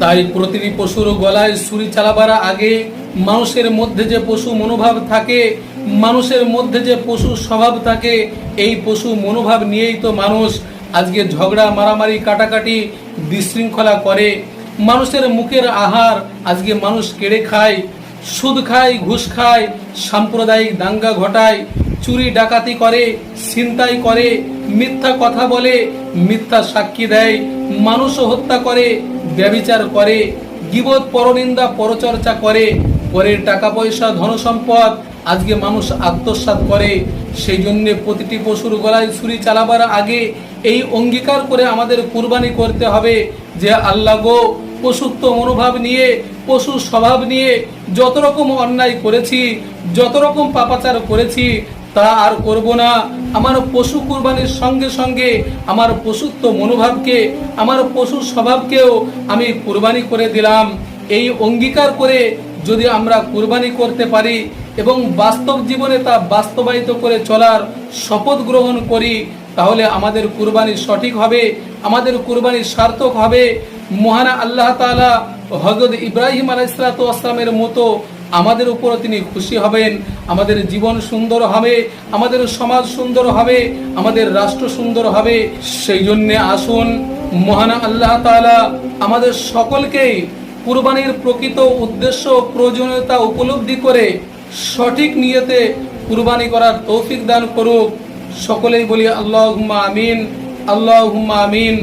তাই প্রতিটি পশুর গলায় ছুরি চালাবার আগে মানুষের মধ্যে যে পশু মনোভাব থাকে, মানুষের মধ্যে যে পশু স্বভাব থাকে, এই পশু মনোভাব নিয়েই তো মানুষ আজকে ঝগড়া, মারামারি, কাটাকাটি, বিশৃঙ্খলা করে। মানুষের মুখের আহার আজকে মানুষ কেড়ে খায়, সুদ খায়, ঘুষ খায়, সাম্প্রদায়িক দাঙ্গা ঘটায়, চুরি ডাকাতি করে, ছিনতাই করে, মিথ্যা কথা বলে, মিথ্যা সাক্ষী দেয়, মানুষ হত্যা করে, ব্যভিচার করে, গীবত, পরনিন্দা, পরচর্চা করে, পরের টাকা পয়সা, ধনসম্পদ আজকে মানুষ আত্মসাৎ করে। সেই জন্য প্রতিটি পশুর গলায় ছুরি চালাবার আগে এই অঙ্গীকার করে আমাদের কুরবানি করতে হবে যে আল্লাহ গো, পশুত্ব মনোভাব নিয়ে, পশু স্বভাব নিয়ে যত রকম অন্যায় করেছি, যত রকম পাপাচার করেছি তা আর করব না। আমার পশু কুরবানির সঙ্গে সঙ্গে আমার পশুত্ব মনোভাবকে, আমার পশু স্বভাবকেও আমি কুরবানি করে দিলাম। এই অঙ্গীকার করে যদি আমরা কুরবানি করতে পারি এবং বাস্তব জীবনে তা বাস্তবায়িত করে চলার শপথ গ্রহণ করি, তাহলে আমাদের কুরবানি সঠিক হবে, আমাদের কুরবানি সার্থক হবে। মহান আল্লাহ তাআলা হযরত ইব্রাহিম আলাইহিসসালামের মতো আমাদের উপর তিনি খুশি হবেন, আমাদের জীবন সুন্দর হবে, আমাদের সমাজ সুন্দর হবে, আমাদের রাষ্ট্র সুন্দর হবে। সেই জন্যে আসুন মহান আল্লাহ তাআলা আমাদের সকলকেই কুরবানির প্রকৃত উদ্দেশ্য, প্রয়োজনীয়তা উপলব্ধি করে সঠিক নিয়তে কুরবানি করার তৌফিক দান করুক। সকলেই বলি আল্লাহুম্মা আমিন, আল্লাহুম্মা আমিন।